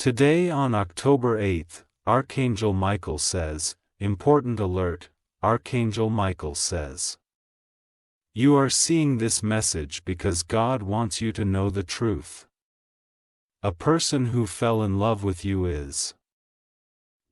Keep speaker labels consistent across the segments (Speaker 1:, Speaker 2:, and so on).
Speaker 1: Today on October 8th, Archangel Michael says, important alert, Archangel Michael says, you are seeing this message because God wants you to know the truth. A person who fell in love with you is.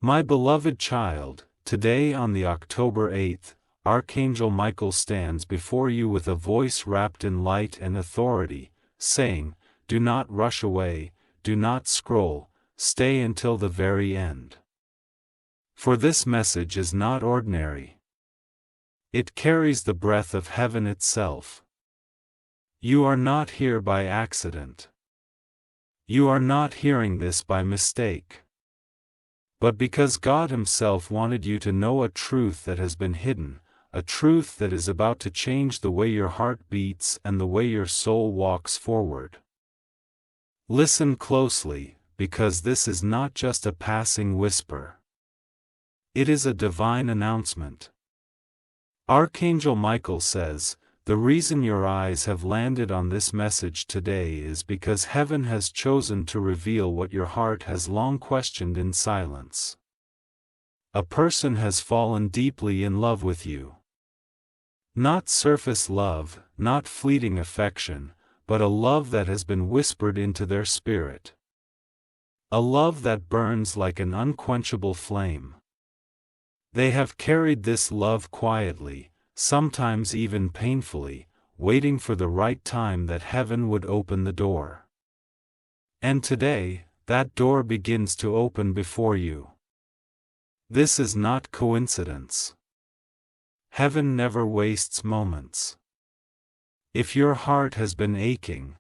Speaker 1: My beloved child, today on the October 8th, Archangel Michael stands before you with a voice wrapped in light and authority, saying, do not rush away, do not scroll, stay until the very end. For this message is not ordinary. It carries the breath of heaven itself. You are not here by accident. You are not hearing this by mistake. But because God Himself wanted you to know a truth that has been hidden, a truth that is about to change the way your heart beats and the way your soul walks forward. Listen closely, because this is not just a passing whisper. It is a divine announcement. Archangel Michael says, the reason your eyes have landed on this message today is because heaven has chosen to reveal what your heart has long questioned in silence. A person has fallen deeply in love with you. Not surface love, not fleeting affection, but a love that has been whispered into their spirit. A love that burns like an unquenchable flame. They have carried this love quietly, sometimes even painfully, waiting for the right time that heaven would open the door. And today, that door begins to open before you. This is not coincidence. Heaven never wastes moments. If your heart has been aching,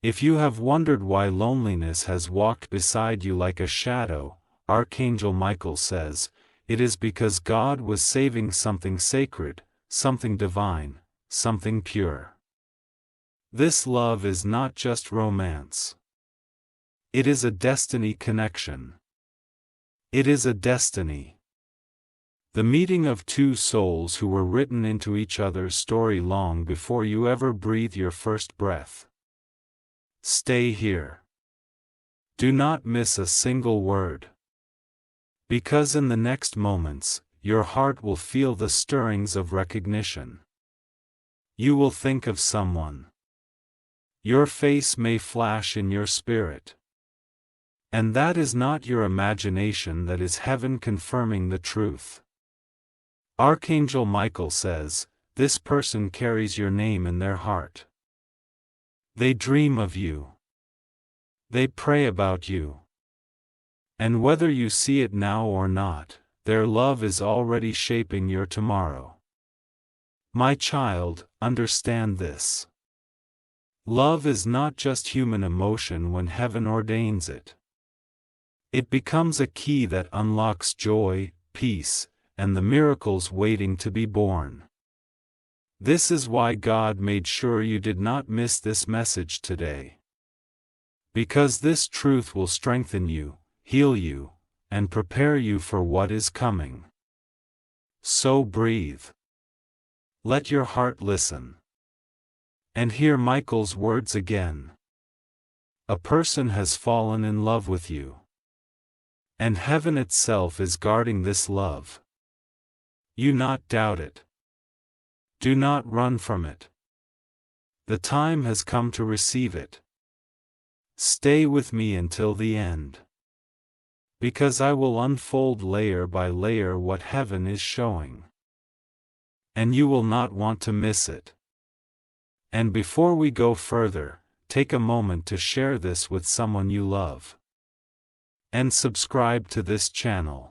Speaker 1: if you have wondered why loneliness has walked beside you like a shadow, Archangel Michael says, it is because God was saving something sacred, something divine, something pure. This love is not just romance. It is a destiny connection. It is a destiny. The meeting of two souls who were written into each other's story long before you ever breathe your first breath. Stay here. Do not miss a single word. Because in the next moments, your heart will feel the stirrings of recognition. You will think of someone. Your face may flash in your spirit. And that is not your imagination, that is heaven confirming the truth. Archangel Michael says, this person carries your name in their heart. They dream of you. They pray about you. And whether you see it now or not, their love is already shaping your tomorrow. My child, understand this. Love is not just human emotion when heaven ordains it. It becomes a key that unlocks joy, peace, and the miracles waiting to be born. This is why God made sure you did not miss this message today. Because this truth will strengthen you, heal you, and prepare you for what is coming. So breathe. Let your heart listen. And hear Michael's words again. A person has fallen in love with you. And heaven itself is guarding this love. You not doubt it. Do not run from it. The time has come to receive it. Stay with me until the end. Because I will unfold layer by layer what heaven is showing. And you will not want to miss it. And before we go further, take a moment to share this with someone you love. And subscribe to this channel.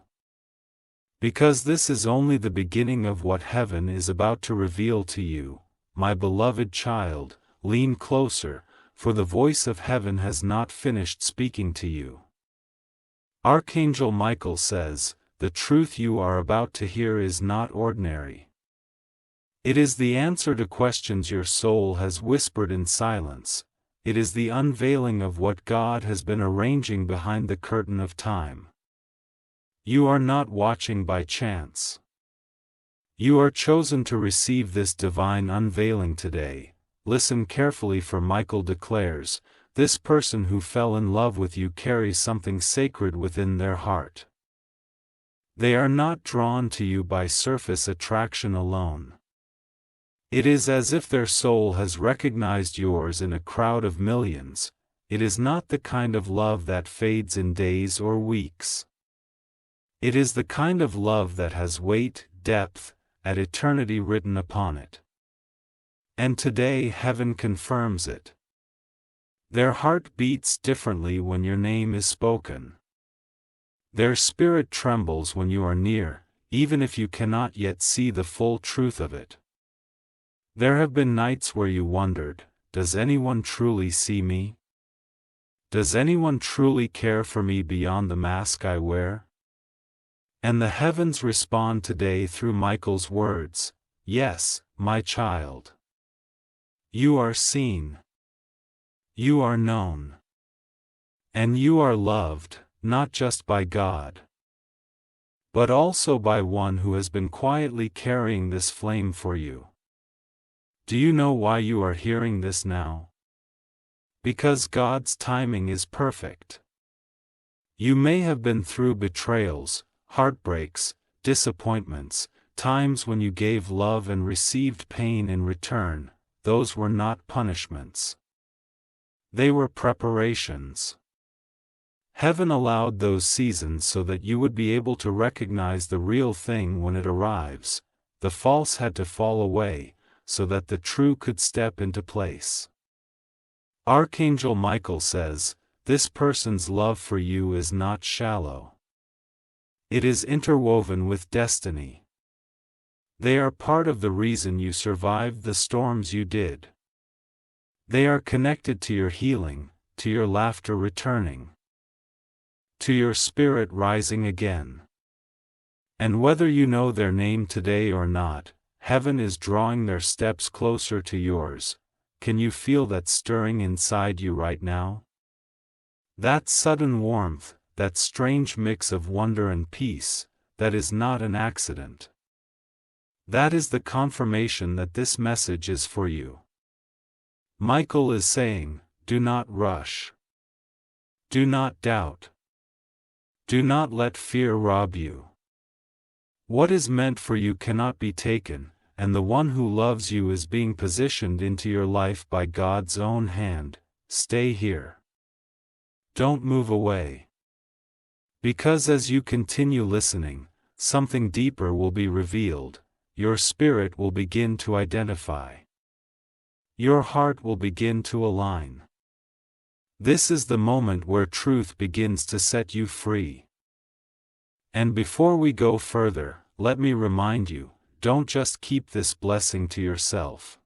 Speaker 1: Because this is only the beginning of what heaven is about to reveal to you, my beloved child. Lean closer, for the voice of heaven has not finished speaking to you. Archangel Michael says, the truth you are about to hear is not ordinary. It is the answer to questions your soul has whispered in silence. It is the unveiling of what God has been arranging behind the curtain of time. You are not watching by chance. You are chosen to receive this divine unveiling today. Listen carefully, for Michael declares, this person who fell in love with you carries something sacred within their heart. They are not drawn to you by surface attraction alone. It is as if their soul has recognized yours in a crowd of millions. It is not the kind of love that fades in days or weeks. It is the kind of love that has weight, depth, and eternity written upon it. And today heaven confirms it. Their heart beats differently when your name is spoken. Their spirit trembles when you are near, even if you cannot yet see the full truth of it. There have been nights where you wondered, does anyone truly see me? Does anyone truly care for me beyond the mask I wear? And the heavens respond today through Michael's words, yes, my child. You are seen. You are known. And you are loved, not just by God, but also by one who has been quietly carrying this flame for you. Do you know why you are hearing this now? Because God's timing is perfect. You may have been through betrayals, heartbreaks, disappointments, times when you gave love and received pain in return. Those were not punishments. They were preparations. Heaven allowed those seasons so that you would be able to recognize the real thing when it arrives. The false had to fall away, so that the true could step into place. Archangel Michael says, this person's love for you is not shallow. It is interwoven with destiny. They are part of the reason you survived the storms you did. They are connected to your healing, to your laughter returning, to your spirit rising again. And whether you know their name today or not, heaven is drawing their steps closer to yours. Can you feel that stirring inside you right now? That sudden warmth, that strange mix of wonder and peace, that is not an accident. That is the confirmation that this message is for you. Michael is saying, do not rush. Do not doubt. Do not let fear rob you. What is meant for you cannot be taken, and the one who loves you is being positioned into your life by God's own hand. Stay here. Don't move away. Because as you continue listening, something deeper will be revealed. Your spirit will begin to identify. Your heart will begin to align. This is the moment where truth begins to set you free. And before we go further, let me remind you, don't just keep this blessing to yourself.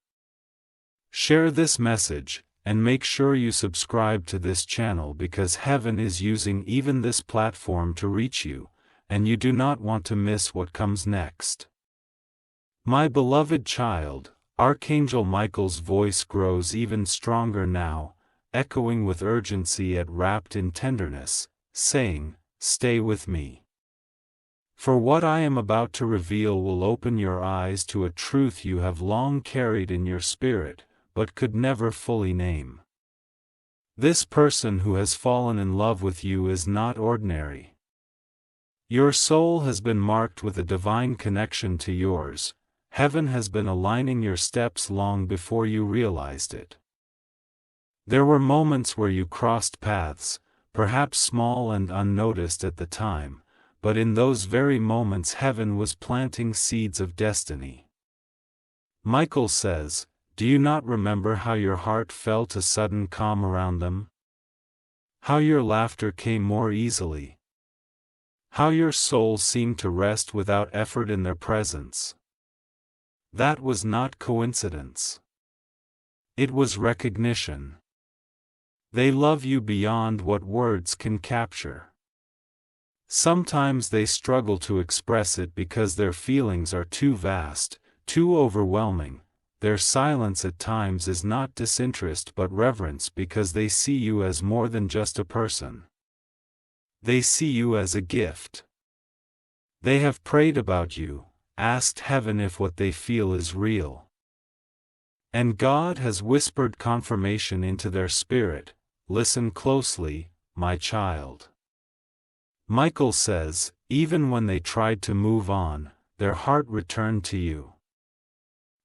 Speaker 1: Share this message, and make sure you subscribe to this channel because heaven is using even this platform to reach you, and you do not want to miss what comes next. My beloved child, Archangel Michael's voice grows even stronger now, echoing with urgency yet wrapped in tenderness, saying, "Stay with me. For what I am about to reveal will open your eyes to a truth you have long carried in your spirit, but could never fully name. This person who has fallen in love with you is not ordinary. Your soul has been marked with a divine connection to yours. Heaven has been aligning your steps long before you realized it. There were moments where you crossed paths, perhaps small and unnoticed at the time, but in those very moments heaven was planting seeds of destiny. Michael says, do you not remember how your heart felt a sudden calm around them? How your laughter came more easily? How your soul seemed to rest without effort in their presence? That was not coincidence. It was recognition. They love you beyond what words can capture. Sometimes they struggle to express it because their feelings are too vast, too overwhelming. Their silence at times is not disinterest but reverence because they see you as more than just a person. They see you as a gift. They have prayed about you, asked heaven if what they feel is real. And God has whispered confirmation into their spirit. listen closely, my child. Michael says, even when they tried to move on, their heart returned to you.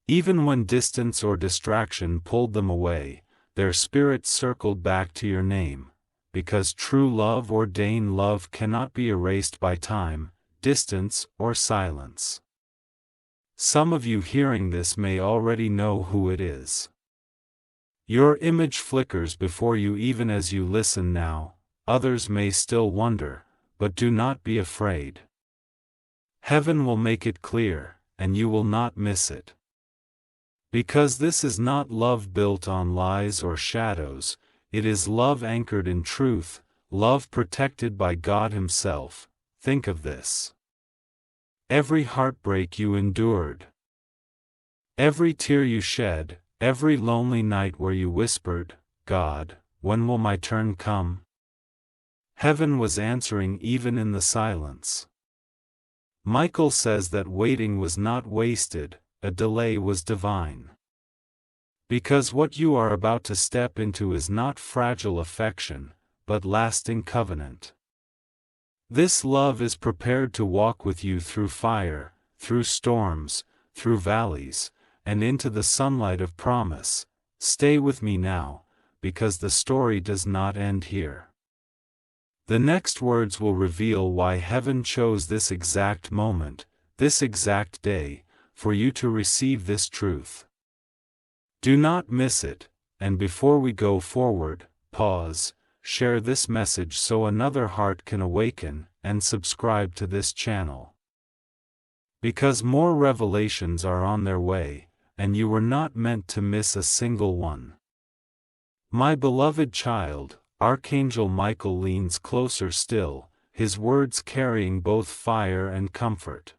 Speaker 1: Even when distance or distraction pulled them away, their spirit circled back to your name, because true love, ordained love, cannot be erased by time, distance, or silence. Some of you hearing this may already know who it is. Your image flickers before you even as you listen now. Others may still wonder, but do not be afraid. Heaven will make it clear, and you will not miss it. Because this is not love built on lies or shadows, it is love anchored in truth, love protected by God Himself. Think of this. Every heartbreak you endured, every tear you shed, every lonely night where you whispered, God, when will my turn come? Heaven was answering even in the silence. Michael says that waiting was not wasted, a delay was divine. Because what you are about to step into is not fragile affection, but lasting covenant. This love is prepared to walk with you through fire, through storms, through valleys, and into the sunlight of promise. Stay with me now, because the story does not end here. The next words will reveal why heaven chose this exact moment, this exact day, for you to receive this truth. Do not miss it, and before we go forward, pause, share this message so another heart can awaken, and subscribe to this channel. Because more revelations are on their way, and you were not meant to miss a single one. My beloved child, Archangel Michael leans closer still, his words carrying both fire and comfort.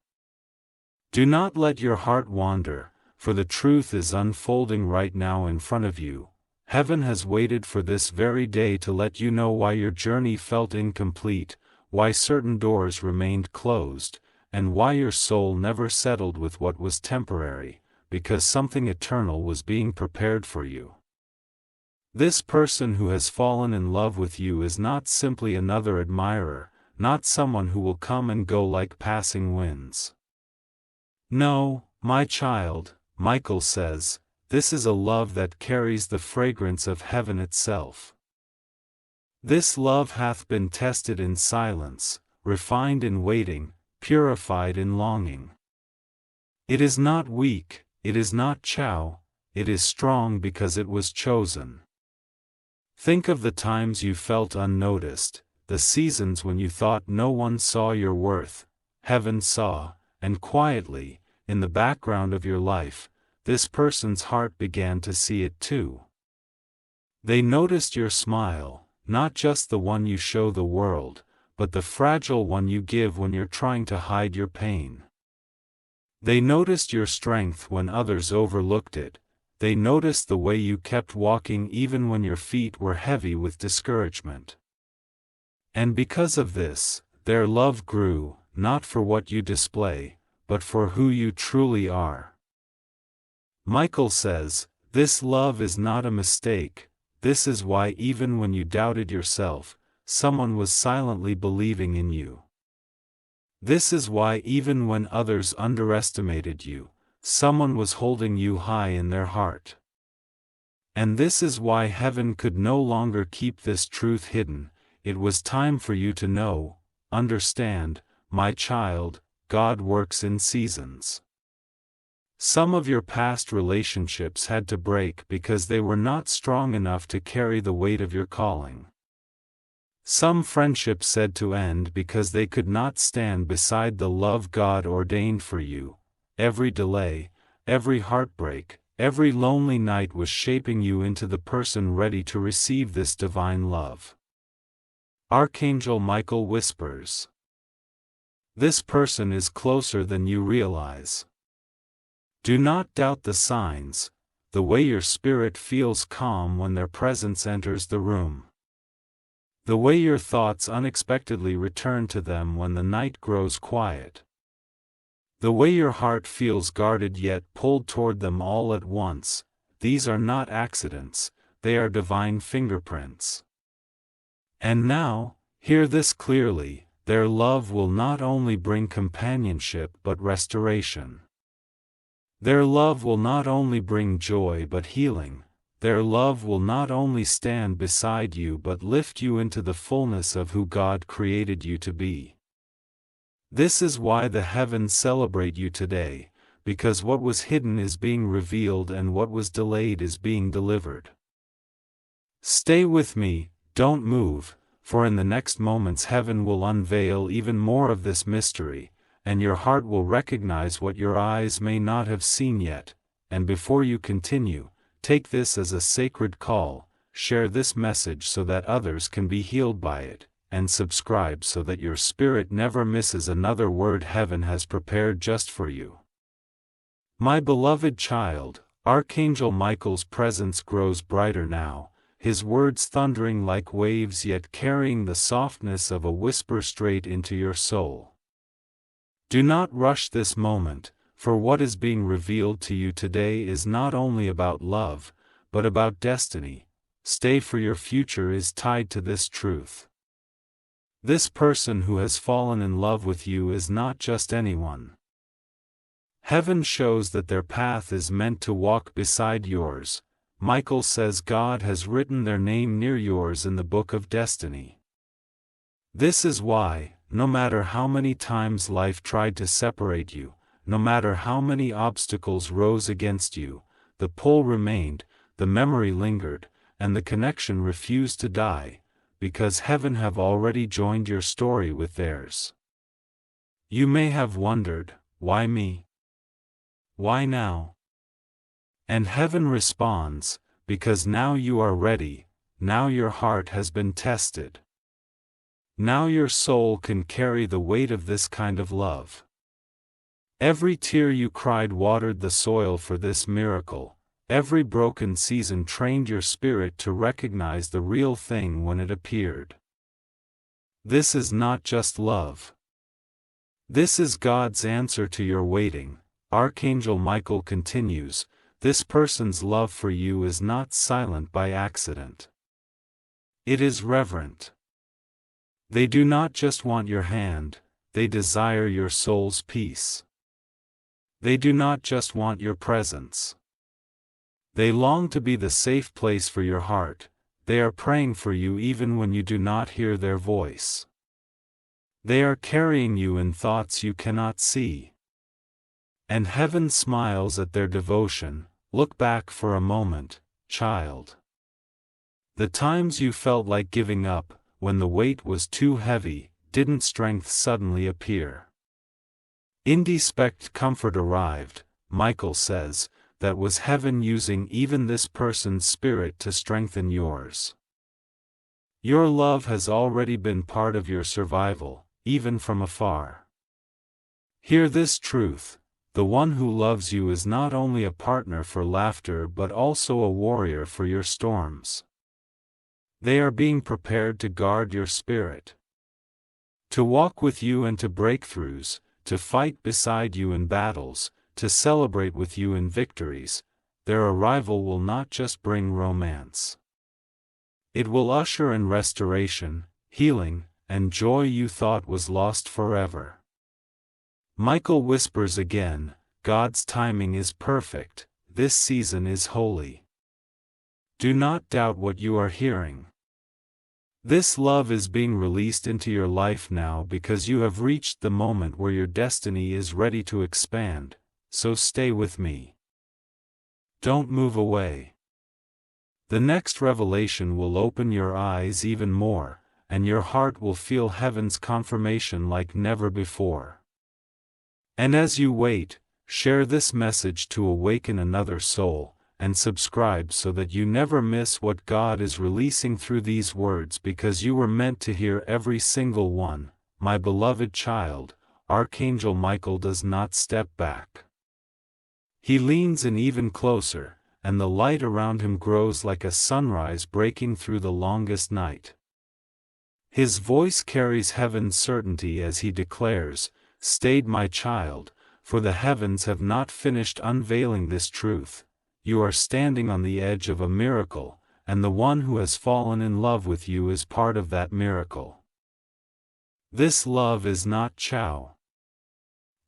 Speaker 1: Do not let your heart wander, for the truth is unfolding right now in front of you. Heaven has waited for this very day to let you know why your journey felt incomplete, why certain doors remained closed, and why your soul never settled with what was temporary, because something eternal was being prepared for you. This person who has fallen in love with you is not simply another admirer, not someone who will come and go like passing winds. No, my child, Michael says, this is a love that carries the fragrance of heaven itself. This love hath been tested in silence, refined in waiting, purified in longing. It is not weak, it is not chow, it is strong because it was chosen. Think of the times you felt unnoticed, the seasons when you thought no one saw your worth. Heaven saw, and quietly, in the background of your life, this person's heart began to see it too. They noticed your smile, not just the one you show the world, but the fragile one you give when you're trying to hide your pain. They noticed your strength when others overlooked it. They noticed the way you kept walking even when your feet were heavy with discouragement. And because of this, their love grew, not for what you display, but for who you truly are. Michael says, this love is not a mistake. This is why even when you doubted yourself, someone was silently believing in you. This is why even when others underestimated you, someone was holding you high in their heart. And this is why heaven could no longer keep this truth hidden. It was time for you to know, understand, my child, God works in seasons. Some of your past relationships had to break because they were not strong enough to carry the weight of your calling. Some friendships had to end because they could not stand beside the love God ordained for you. Every delay, every heartbreak, every lonely night was shaping you into the person ready to receive this divine love. Archangel Michael whispers, this person is closer than you realize. Do not doubt the signs, the way your spirit feels calm when their presence enters the room. The way your thoughts unexpectedly return to them when the night grows quiet. The way your heart feels guarded yet pulled toward them all at once. These are not accidents, they are divine fingerprints. And now, hear this clearly, their love will not only bring companionship but restoration. Their love will not only bring joy but healing. Their love will not only stand beside you but lift you into the fullness of who God created you to be. This is why the heavens celebrate you today, because what was hidden is being revealed and what was delayed is being delivered. Stay with me, don't move, for in the next moments heaven will unveil even more of this mystery, and your heart will recognize what your eyes may not have seen yet. And before you continue, take this as a sacred call, share this message so that others can be healed by it, and subscribe so that your spirit never misses another word heaven has prepared just for you. My beloved child, Archangel Michael's presence grows brighter now, his words thundering like waves yet carrying the softness of a whisper straight into your soul. Do not rush this moment, for what is being revealed to you today is not only about love, but about destiny. Stay, for your future is tied to this truth. This person who has fallen in love with you is not just anyone. Heaven shows that their path is meant to walk beside yours. Michael says God has written their name near yours in the book of destiny. This is why, no matter how many times life tried to separate you, no matter how many obstacles rose against you, the pull remained, the memory lingered, and the connection refused to die, because heaven have already joined your story with theirs. You may have wondered, why me? Why now? And heaven responds, because now you are ready, now your heart has been tested. Now your soul can carry the weight of this kind of love. Every tear you cried watered the soil for this miracle. Every broken season trained your spirit to recognize the real thing when it appeared. This is not just love. This is God's answer to your waiting. Archangel Michael continues, this person's love for you is not silent by accident. It is reverent. They do not just want your hand, they desire your soul's peace. They do not just want your presence. They long to be the safe place for your heart. They are praying for you even when you do not hear their voice. They are carrying you in thoughts you cannot see. And heaven smiles at their devotion. Look back for a moment, child. The times you felt like giving up, when the weight was too heavy, didn't strength suddenly appear? Indespect comfort arrived, Michael says, that was heaven using even this person's spirit to strengthen yours. Your love has already been part of your survival, even from afar. Hear this truth, the one who loves you is not only a partner for laughter but also a warrior for your storms. They are being prepared to guard your spirit. To walk with you into breakthroughs, to fight beside you in battles, to celebrate with you in victories. Their arrival will not just bring romance. It will usher in restoration, healing, and joy you thought was lost forever. Michael whispers again, God's timing is perfect, this season is holy. Do not doubt what you are hearing. This love is being released into your life now because you have reached the moment where your destiny is ready to expand, so stay with me. Don't move away. The next revelation will open your eyes even more, and your heart will feel heaven's confirmation like never before. And as you wait, share this message to awaken another soul, and subscribe so that you never miss what God is releasing through these words, because you were meant to hear every single one. My beloved child, Archangel Michael does not step back. He leans in even closer, and the light around him grows like a sunrise breaking through the longest night. His voice carries heaven's certainty as he declares, "Stay, my child, for the heavens have not finished unveiling this truth. You are standing on the edge of a miracle, and the one who has fallen in love with you is part of that miracle. This love is not chow.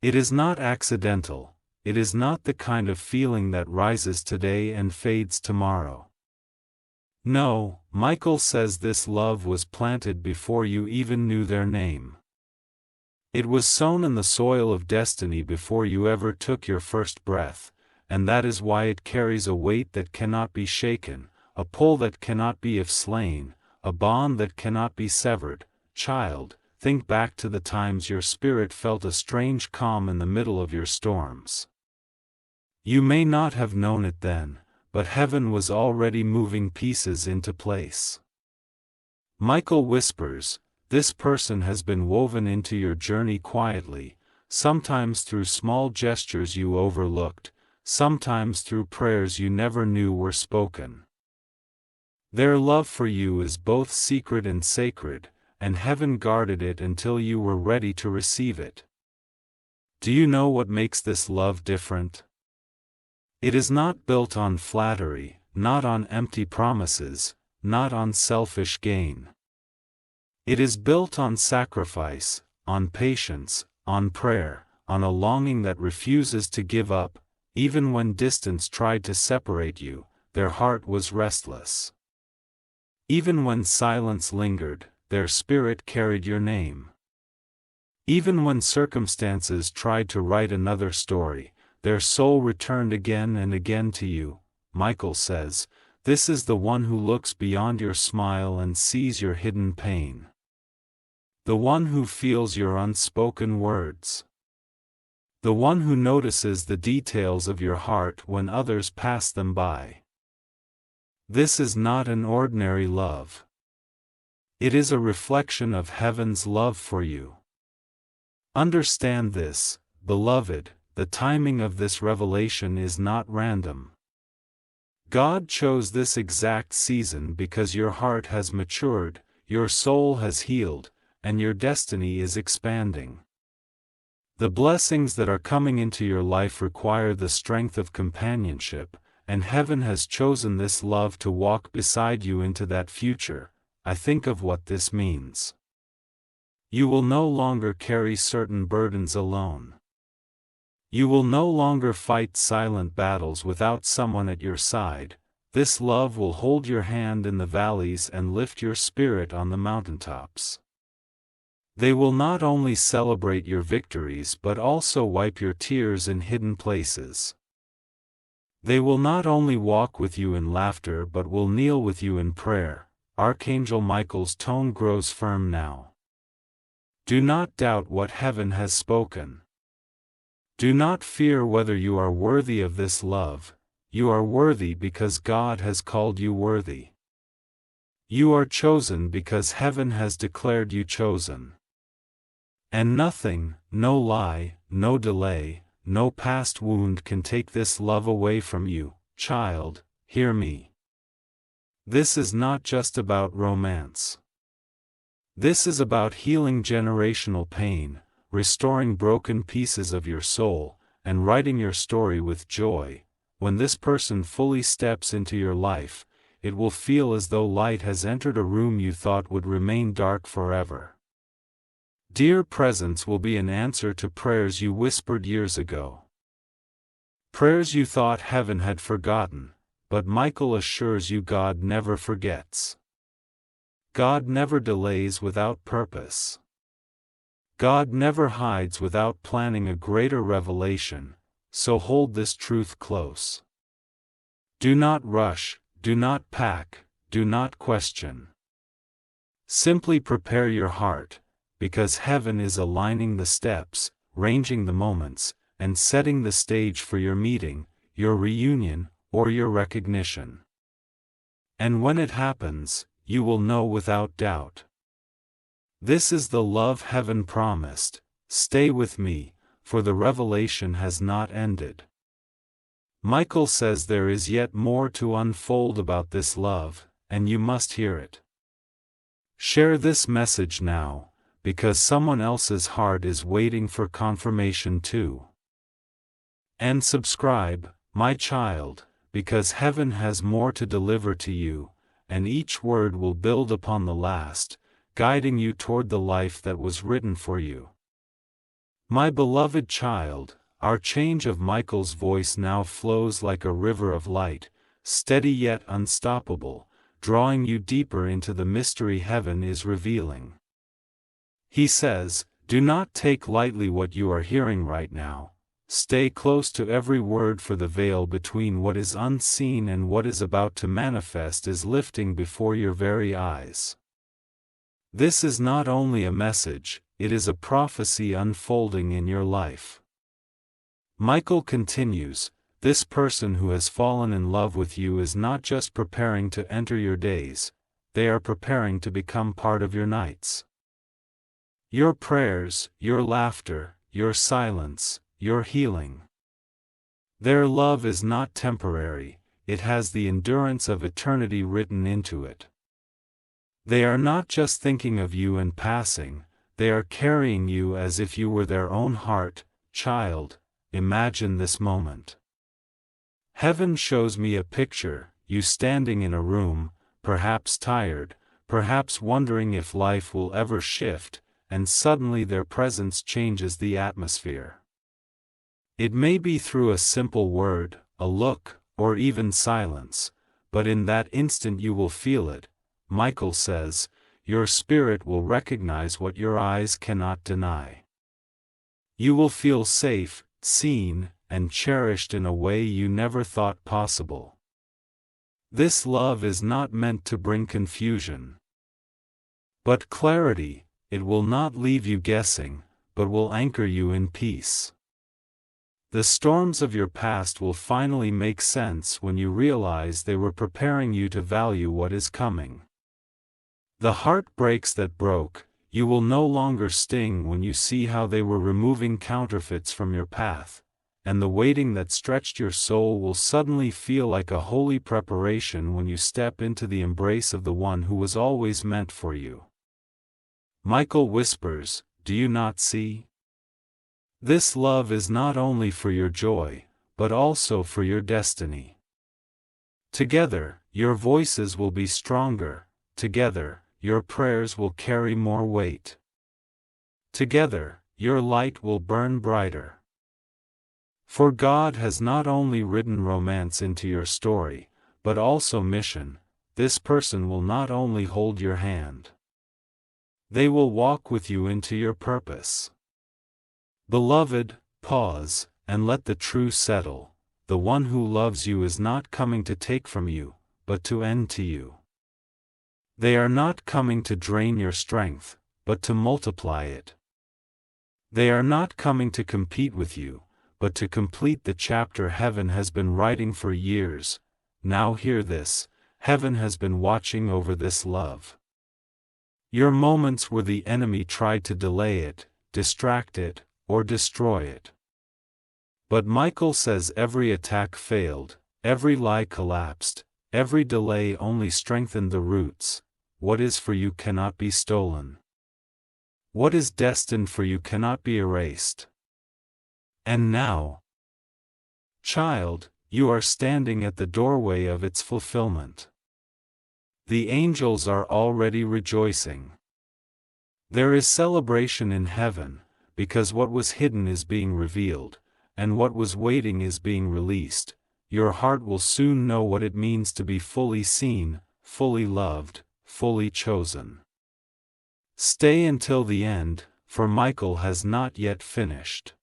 Speaker 1: It is not accidental, it is not the kind of feeling that rises today and fades tomorrow. No, Michael says this love was planted before you even knew their name. It was sown in the soil of destiny before you ever took your first breath, and that is why it carries a weight that cannot be shaken, a pull that cannot be if slain, a bond that cannot be severed. Child, think back to the times your spirit felt a strange calm in the middle of your storms. You may not have known it then, but heaven was already moving pieces into place. Michael whispers, this person has been woven into your journey quietly, sometimes through small gestures you overlooked, sometimes through prayers you never knew were spoken. Their love for you is both secret and sacred, and heaven guarded it until you were ready to receive it. Do you know what makes this love different? It is not built on flattery, not on empty promises, not on selfish gain. It is built on sacrifice, on patience, on prayer, on a longing that refuses to give up. Even when distance tried to separate you, their heart was restless. Even when silence lingered, their spirit carried your name. Even when circumstances tried to write another story, their soul returned again and again to you. Michael says, this is the one who looks beyond your smile and sees your hidden pain. The one who feels your unspoken words. The one who notices the details of your heart when others pass them by. This is not an ordinary love. It is a reflection of heaven's love for you. Understand this, beloved, the timing of this revelation is not random. God chose this exact season because your heart has matured, your soul has healed, and your destiny is expanding. The blessings that are coming into your life require the strength of companionship, and heaven has chosen this love to walk beside you into that future. I think of what this means. You will no longer carry certain burdens alone. You will no longer fight silent battles without someone at your side. This love will hold your hand in the valleys and lift your spirit on the mountaintops. They will not only celebrate your victories but also wipe your tears in hidden places. They will not only walk with you in laughter but will kneel with you in prayer. Archangel Michael's tone grows firm now. Do not doubt what heaven has spoken. Do not fear whether you are worthy of this love. You are worthy because God has called you worthy. You are chosen because heaven has declared you chosen. And nothing, no lie, no delay, no past wound can take this love away from you. Child, hear me. This is not just about romance. This is about healing generational pain, restoring broken pieces of your soul, and writing your story with joy. When this person fully steps into your life, it will feel as though light has entered a room you thought would remain dark forever. Dear presence will be an answer to prayers you whispered years ago. Prayers you thought heaven had forgotten, but Michael assures you God never forgets. God never delays without purpose. God never hides without planning a greater revelation, so hold this truth close. Do not rush, do not pack, do not question. Simply prepare your heart, because heaven is aligning the steps, ranging the moments, and setting the stage for your meeting, your reunion, or your recognition. And when it happens, you will know without doubt. This is the love heaven promised. Stay with me, for the revelation has not ended. Michael says there is yet more to unfold about this love, and you must hear it. Share this message now, because someone else's heart is waiting for confirmation too. And subscribe, my child, because heaven has more to deliver to you, and each word will build upon the last, guiding you toward the life that was written for you. My beloved child, Archangel Michael's voice now flows like a river of light, steady yet unstoppable, drawing you deeper into the mystery heaven is revealing. He says, do not take lightly what you are hearing right now. Stay close to every word, for the veil between what is unseen and what is about to manifest is lifting before your very eyes. This is not only a message, it is a prophecy unfolding in your life. Michael continues, this person who has fallen in love with you is not just preparing to enter your days, they are preparing to become part of your nights. Your prayers, your laughter, your silence, your healing. Their love is not temporary, it has the endurance of eternity written into it. They are not just thinking of you and passing, they are carrying you as if you were their own heart. Child, imagine this moment. Heaven shows me a picture, you standing in a room, perhaps tired, perhaps wondering if life will ever shift, and suddenly their presence changes the atmosphere. It may be through a simple word, a look, or even silence, but in that instant you will feel it. Michael says, your spirit will recognize what your eyes cannot deny. You will feel safe, seen, and cherished in a way you never thought possible. This love is not meant to bring confusion, but clarity. It will not leave you guessing, but will anchor you in peace. The storms of your past will finally make sense when you realize they were preparing you to value what is coming. The heartbreaks that broke, you will no longer sting when you see how they were removing counterfeits from your path, and the waiting that stretched your soul will suddenly feel like a holy preparation when you step into the embrace of the one who was always meant for you. Michael whispers, do you not see? This love is not only for your joy, but also for your destiny. Together, your voices will be stronger, together, your prayers will carry more weight. Together, your light will burn brighter. For God has not only written romance into your story, but also mission. This person will not only hold your hand. They will walk with you into your purpose. Beloved, pause, and let the truth settle. The one who loves you is not coming to take from you, but to end to you. They are not coming to drain your strength, but to multiply it. They are not coming to compete with you, but to complete the chapter heaven has been writing for years. Now hear this, heaven has been watching over this love. Your moments where the enemy tried to delay it, distract it, or destroy it. But Michael says every attack failed, every lie collapsed, every delay only strengthened the roots. What is for you cannot be stolen. What is destined for you cannot be erased. And now, child, you are standing at the doorway of its fulfillment. The angels are already rejoicing. There is celebration in heaven, because what was hidden is being revealed, and what was waiting is being released. Your heart will soon know what it means to be fully seen, fully loved, fully chosen. Stay until the end, for Michael has not yet finished.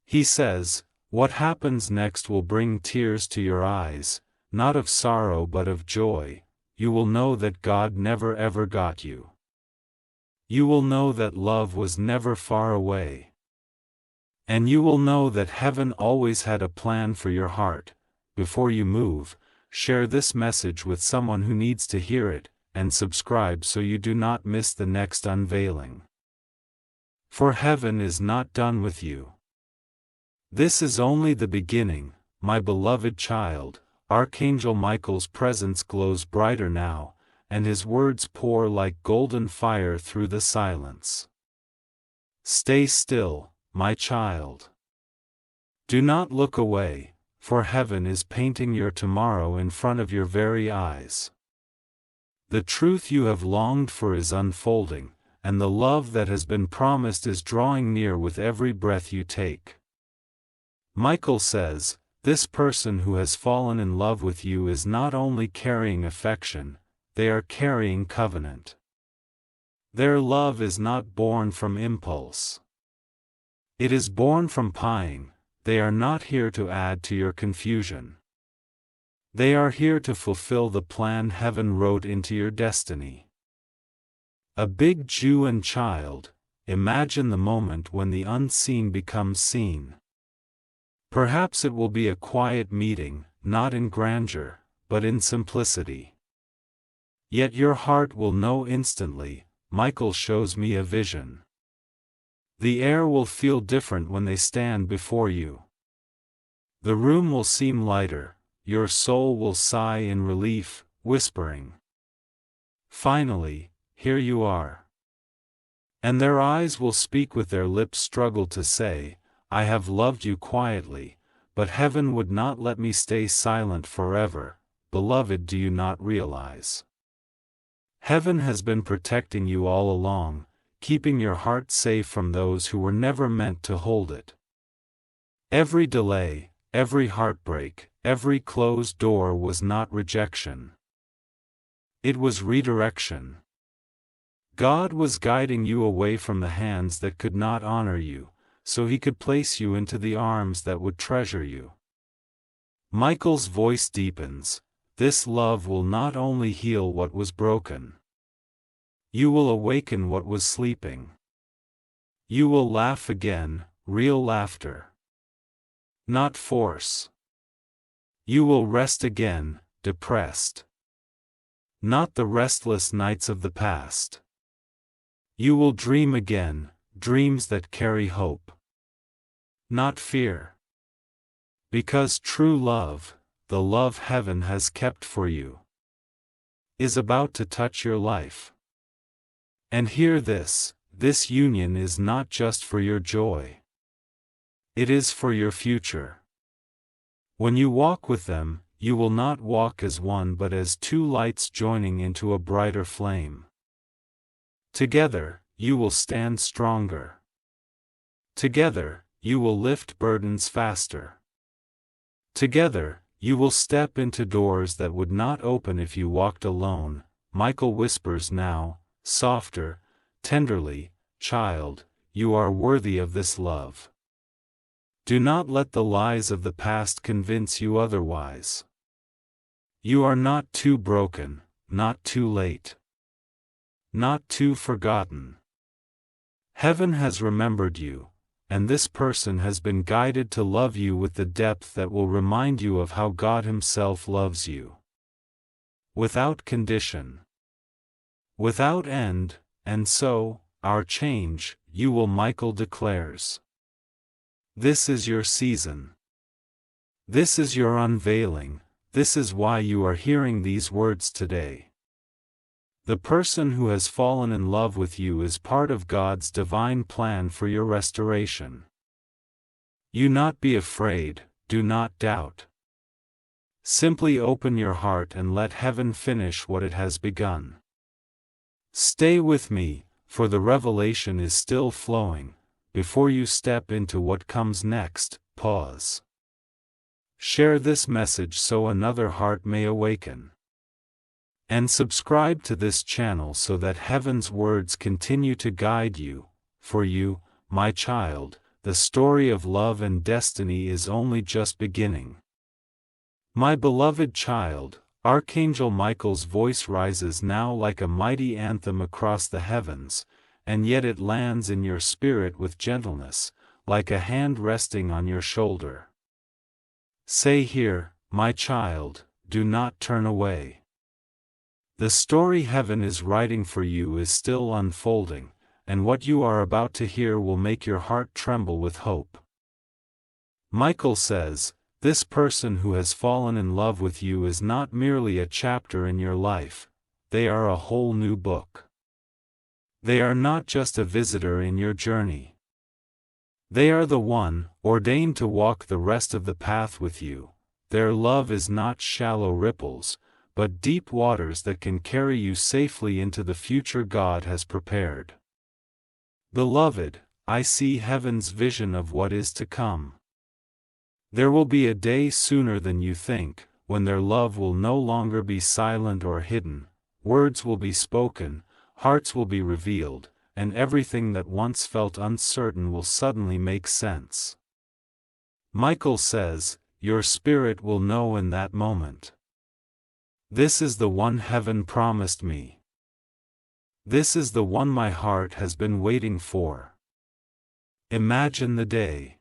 Speaker 1: He says, what happens next will bring tears to your eyes, not of sorrow but of joy. You will know that God never ever got you. You will know that love was never far away. And you will know that heaven always had a plan for your heart. Before you move, share this message with someone who needs to hear it, and subscribe so you do not miss the next unveiling. For heaven is not done with you. This is only the beginning, my beloved child. Archangel Michael's presence glows brighter now, and his words pour like golden fire through the silence. Stay still, my child. Do not look away, for heaven is painting your tomorrow in front of your very eyes. The truth you have longed for is unfolding, and the love that has been promised is drawing near with every breath you take. Michael says, this person who has fallen in love with you is not only carrying affection, they are carrying covenant. Their love is not born from impulse. It is born from pine. They are not here to add to your confusion. They are here to fulfill the plan heaven wrote into your destiny. A big Jew and child, imagine the moment when the unseen becomes seen. Perhaps it will be a quiet meeting, not in grandeur, but in simplicity. Yet your heart will know instantly, Michael shows me a vision. The air will feel different when they stand before you. The room will seem lighter, your soul will sigh in relief, whispering, finally, here you are. And their eyes will speak with their lips struggle to say, I have loved you quietly, but heaven would not let me stay silent forever. Beloved, do you not realize? Heaven has been protecting you all along, keeping your heart safe from those who were never meant to hold it. Every delay, every heartbreak, every closed door was not rejection. It was redirection. God was guiding you away from the hands that could not honor you, so He could place you into the arms that would treasure you. Michael's voice deepens. This love will not only heal what was broken. You will awaken what was sleeping. You will laugh again, real laughter. Not force. You will rest again, depressed. Not the restless nights of the past. You will dream again, dreams that carry hope. Not fear. Because true love, the love heaven has kept for you, is about to touch your life. And hear this union is not just for your joy. It is for your future. When you walk with them, you will not walk as one but as two lights joining into a brighter flame. Together, you will stand stronger. Together, you will lift burdens faster. Together, you will step into doors that would not open if you walked alone. Michael whispers now, softer, tenderly, child, you are worthy of this love. Do not let the lies of the past convince you otherwise. You are not too broken, not too late. Not too forgotten. Heaven has remembered you, and this person has been guided to love you with the depth that will remind you of how God Himself loves you. Without condition. Without end, and so, our change, you will Michael declares. This is your season. This is your unveiling, this is why you are hearing these words today. The person who has fallen in love with you is part of God's divine plan for your restoration. You not be afraid, do not doubt. Simply open your heart and let heaven finish what it has begun. Stay with me, for the revelation is still flowing. Before you step into what comes next, pause. Share this message so another heart may awaken. And subscribe to this channel so that heaven's words continue to guide you. For you, my child, the story of love and destiny is only just beginning. My beloved child, Archangel Michael's voice rises now like a mighty anthem across the heavens, and yet it lands in your spirit with gentleness, like a hand resting on your shoulder. Say here, my child, do not turn away. The story heaven is writing for you is still unfolding, and what you are about to hear will make your heart tremble with hope. Michael says, this person who has fallen in love with you is not merely a chapter in your life, they are a whole new book. They are not just a visitor in your journey. They are the one, ordained to walk the rest of the path with you. Their love is not shallow ripples, but deep waters that can carry you safely into the future God has prepared. Beloved, I see heaven's vision of what is to come. There will be a day sooner than you think, when their love will no longer be silent or hidden, words will be spoken, hearts will be revealed, and everything that once felt uncertain will suddenly make sense. Michael says, your spirit will know in that moment. This is the one heaven promised me. This is the one my heart has been waiting for. Imagine the day.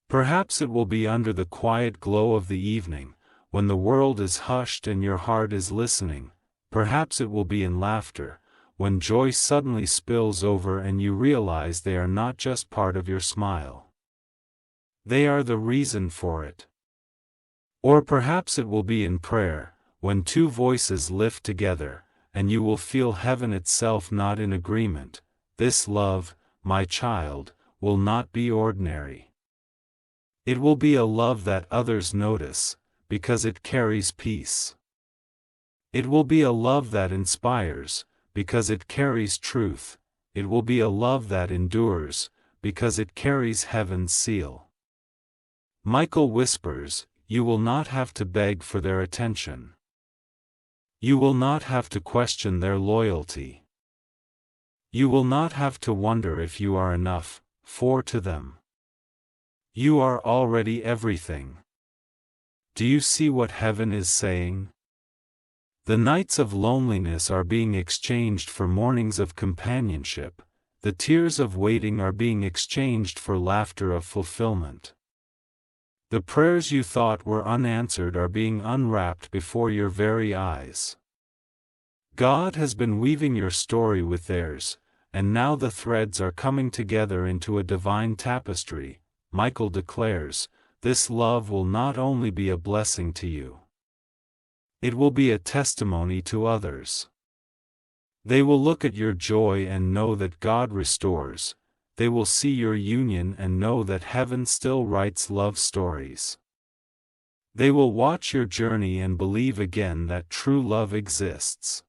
Speaker 1: Perhaps it will be under the quiet glow of the evening, when the world is hushed and your heart is listening. Perhaps it will be in laughter, when joy suddenly spills over and you realize they are not just part of your smile. They are the reason for it. Or perhaps it will be in prayer, when two voices lift together, and you will feel heaven itself nod in agreement. This love, my child, will not be ordinary. It will be a love that others notice, because it carries peace. It will be a love that inspires, because it carries truth. It will be a love that endures, because it carries heaven's seal. Michael whispers, you will not have to beg for their attention. You will not have to question their loyalty. You will not have to wonder if you are enough, for to them, you are already everything. Do you see what heaven is saying? The nights of loneliness are being exchanged for mornings of companionship, the tears of waiting are being exchanged for laughter of fulfillment. The prayers you thought were unanswered are being unwrapped before your very eyes. God has been weaving your story with theirs, and now the threads are coming together into a divine tapestry. Michael declares, this love will not only be a blessing to you. It will be a testimony to others. They will look at your joy and know that God restores. They will see your union and know that heaven still writes love stories. They will watch your journey and believe again that true love exists.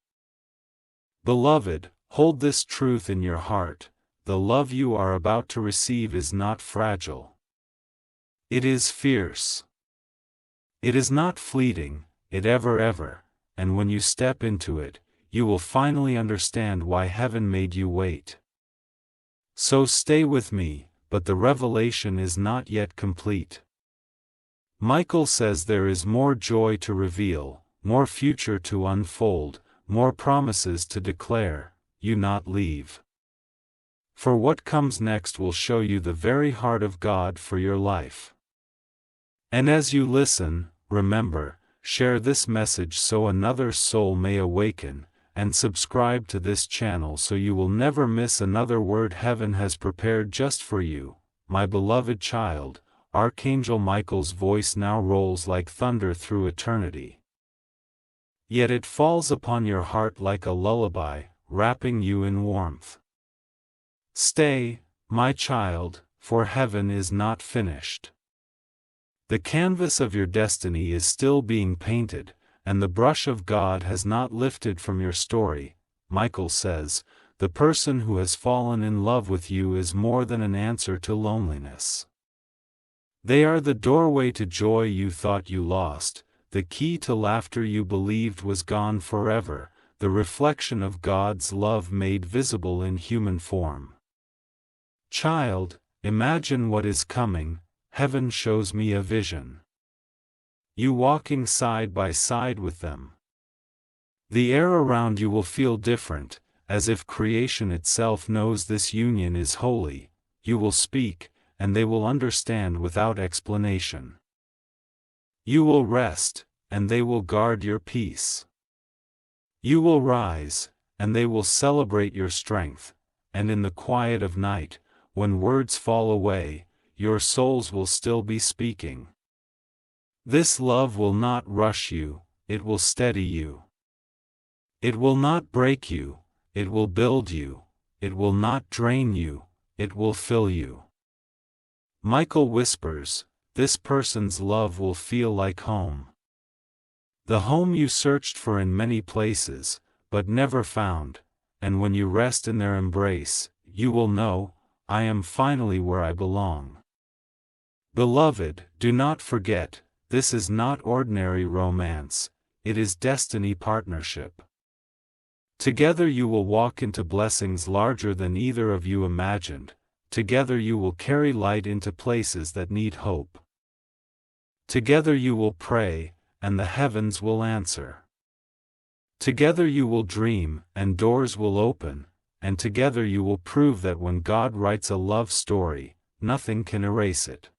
Speaker 1: Beloved, hold this truth in your heart, the love you are about to receive is not fragile. It is fierce. It is not fleeting, it ever, and when you step into it, you will finally understand why heaven made you wait. So stay with me, but the revelation is not yet complete. Michael says there is more joy to reveal, more future to unfold, more promises to declare, you not leave. For what comes next will show you the very heart of God for your life. And as you listen, remember, share this message so another soul may awaken, and subscribe to this channel so you will never miss another word heaven has prepared just for you, my beloved child. Archangel Michael's voice now rolls like thunder through eternity. Yet it falls upon your heart like a lullaby, wrapping you in warmth. Stay, my child, for heaven is not finished. The canvas of your destiny is still being painted, and the brush of God has not lifted from your story. Michael says, the person who has fallen in love with you is more than an answer to loneliness. They are the doorway to joy you thought you lost, the key to laughter you believed was gone forever, the reflection of God's love made visible in human form. Child, imagine what is coming. Heaven shows me a vision. You walking side by side with them. The air around you will feel different, as if creation itself knows this union is holy. You will speak, and they will understand without explanation. You will rest, and they will guard your peace. You will rise, and they will celebrate your strength, and in the quiet of night, when words fall away, your souls will still be speaking. This love will not rush you, it will steady you. It will not break you, it will build you. It will not drain you, it will fill you. Michael whispers, this person's love will feel like home. The home you searched for in many places, but never found, and when you rest in their embrace, you will know, I am finally where I belong. Beloved, do not forget, this is not ordinary romance, it is destiny partnership. Together you will walk into blessings larger than either of you imagined, together you will carry light into places that need hope. Together you will pray, and the heavens will answer. Together you will dream, and doors will open, and together you will prove that when God writes a love story, nothing can erase it.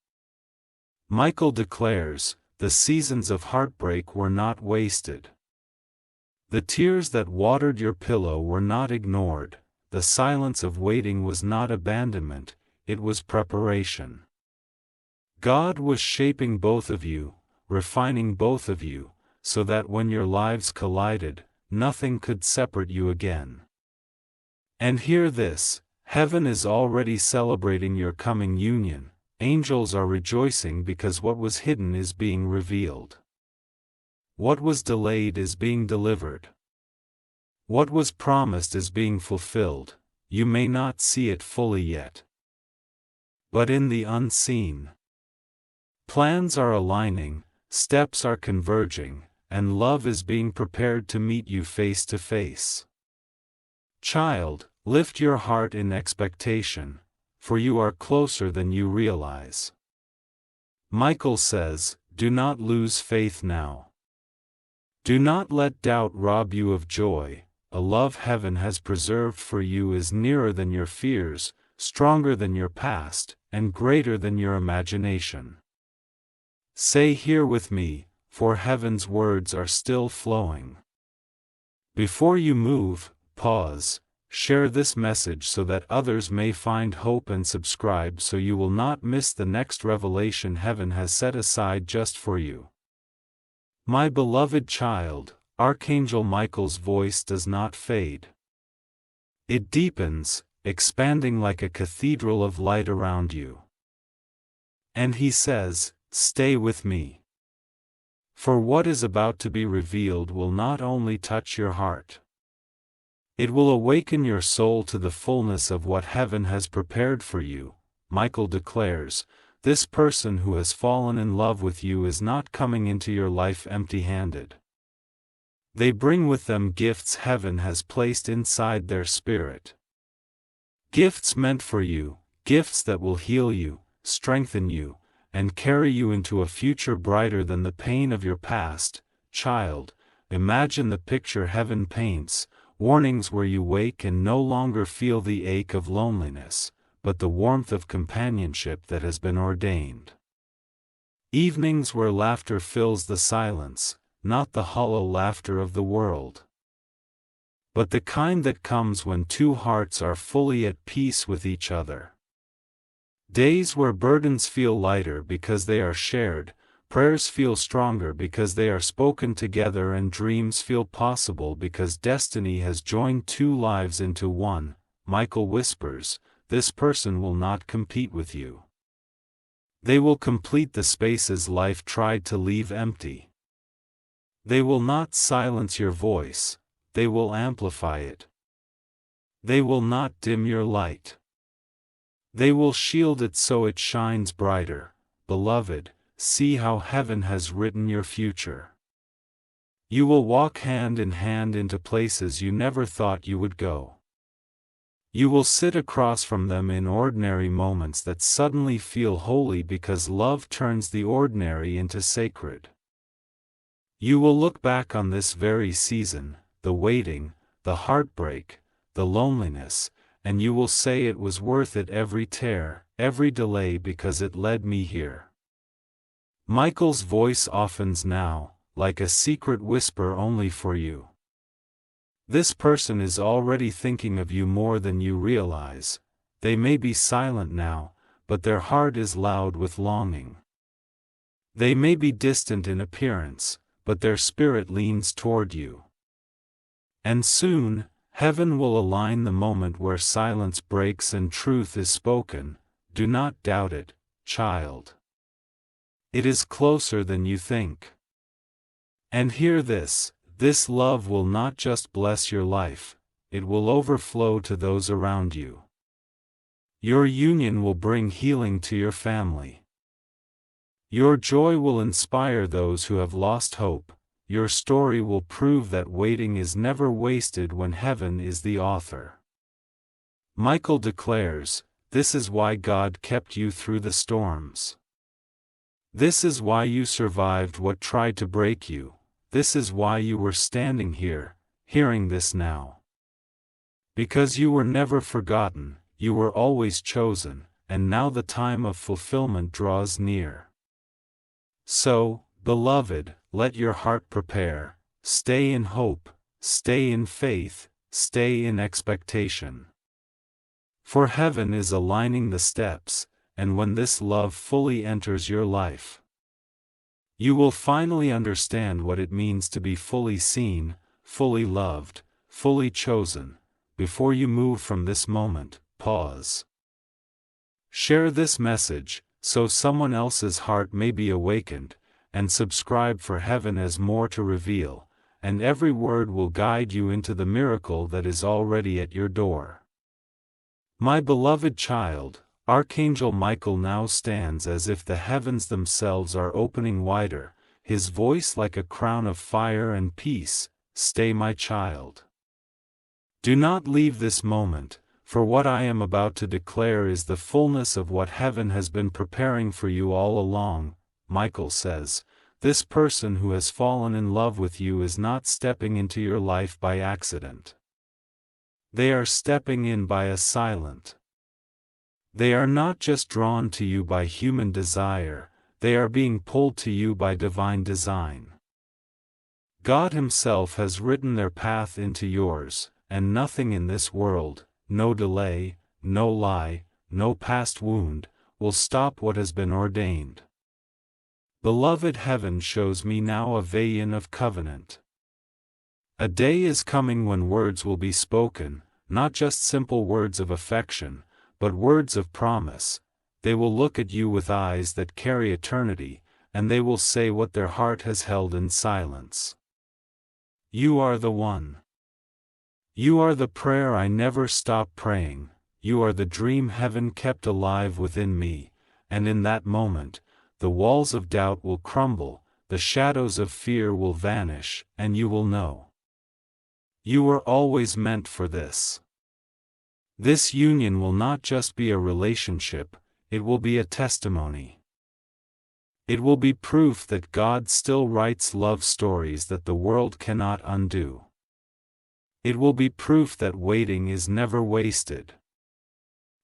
Speaker 1: Michael declares, the seasons of heartbreak were not wasted. The tears that watered your pillow were not ignored, the silence of waiting was not abandonment, it was preparation. God was shaping both of you, refining both of you, so that when your lives collided, nothing could separate you again. And hear this, heaven is already celebrating your coming union, angels are rejoicing because what was hidden is being revealed. What was delayed is being delivered. What was promised is being fulfilled, you may not see it fully yet. But in the unseen, plans are aligning, steps are converging, and love is being prepared to meet you face to face. Child, lift your heart in expectation, for you are closer than you realize. Michael says, do not lose faith now. Do not let doubt rob you of joy, a love heaven has preserved for you is nearer than your fears, stronger than your past, and greater than your imagination. Say here with me, for heaven's words are still flowing. Before you move, pause, share this message so that others may find hope and subscribe so you will not miss the next revelation heaven has set aside just for you. My beloved child, Archangel Michael's voice does not fade. It deepens, expanding like a cathedral of light around you. And he says, stay with me. For what is about to be revealed will not only touch your heart. It will awaken your soul to the fullness of what heaven has prepared for you. Michael declares, this person who has fallen in love with you is not coming into your life empty-handed. They bring with them gifts heaven has placed inside their spirit. Gifts meant for you, gifts that will heal you, strengthen you, and carry you into a future brighter than the pain of your past. Child, imagine the picture heaven paints, warnings where you wake and no longer feel the ache of loneliness, but the warmth of companionship that has been ordained. Evenings where laughter fills the silence, not the hollow laughter of the world, but the kind that comes when two hearts are fully at peace with each other. Days where burdens feel lighter because they are shared, prayers feel stronger because they are spoken together, and dreams feel possible because destiny has joined two lives into one. Michael whispers, this person will not compete with you. They will complete the spaces life tried to leave empty. They will not silence your voice, they will amplify it. They will not dim your light. They will shield it so it shines brighter. Beloved, see how heaven has written your future. You will walk hand in hand into places you never thought you would go. You will sit across from them in ordinary moments that suddenly feel holy because love turns the ordinary into sacred. You will look back on this very season, the waiting, the heartbreak, the loneliness, and you will say it was worth it, every tear, every delay, because it led me here. Michael's voice softens now, like a secret whisper only for you. This person is already thinking of you more than you realize. They may be silent now, but their heart is loud with longing. They may be distant in appearance, but their spirit leans toward you. And soon, heaven will align the moment where silence breaks and truth is spoken. Do not doubt it, child. It is closer than you think. And hear this love will not just bless your life, it will overflow to those around you. Your union will bring healing to your family. Your joy will inspire those who have lost hope. Your story will prove that waiting is never wasted when heaven is the author. Michael declares, this is why God kept you through the storms. This is why you survived what tried to break you. This is why you were standing here, hearing this now. Because you were never forgotten, you were always chosen, and now the time of fulfillment draws near. So, beloved, let your heart prepare, stay in hope, stay in faith, stay in expectation. For heaven is aligning the steps, and when this love fully enters your life, you will finally understand what it means to be fully seen, fully loved, fully chosen. Before you move from this moment, pause. Share this message, so someone else's heart may be awakened, and subscribe for heaven has more to reveal, and every word will guide you into the miracle that is already at your door. My beloved child, Archangel Michael now stands as if the heavens themselves are opening wider, his voice like a crown of fire and peace. Stay, my child. Do not leave this moment, for what I am about to declare is the fullness of what heaven has been preparing for you all along. Michael says, this person who has fallen in love with you is not stepping into your life by accident. They are stepping in by a silent. They are not just drawn to you by human desire, they are being pulled to you by divine design. God Himself has written their path into yours, and nothing in this world, no delay, no lie, no past wound, will stop what has been ordained. Beloved, heaven shows me now a Veion of covenant. A day is coming when words will be spoken, not just simple words of affection, but words of promise. They will look at you with eyes that carry eternity, and they will say what their heart has held in silence. You are the one. You are the prayer I never stopped praying, you are the dream heaven kept alive within me, and in that moment, the walls of doubt will crumble, the shadows of fear will vanish, and you will know. You were always meant for this. This union will not just be a relationship, it will be a testimony. It will be proof that God still writes love stories that the world cannot undo. It will be proof that waiting is never wasted.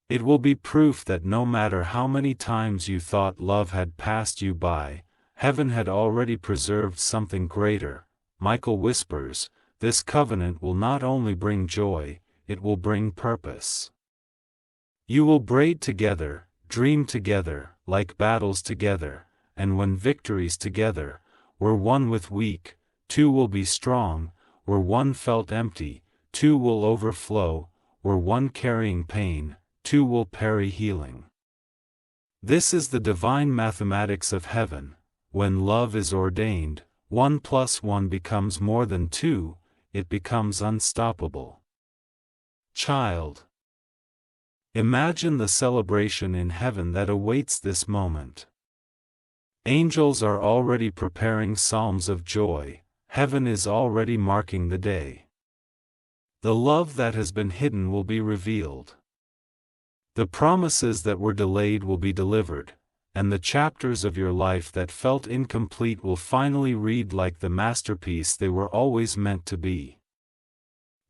Speaker 1: It will be proof that no matter how many times you thought love had passed you by, heaven had already preserved something greater. Michael whispers, this covenant will not only bring joy, it will bring purpose. You will braid together, dream together, like battles together, and when victories together, where one with weak, two will be strong, where one felt empty, two will overflow, where one carrying pain, two will parry healing. This is the divine mathematics of heaven. When love is ordained, 1 + 1 becomes more than 2, it becomes unstoppable. Child, imagine the celebration in heaven that awaits this moment. Angels are already preparing psalms of joy, heaven is already marking the day. The love that has been hidden will be revealed. The promises that were delayed will be delivered, and the chapters of your life that felt incomplete will finally read like the masterpiece they were always meant to be.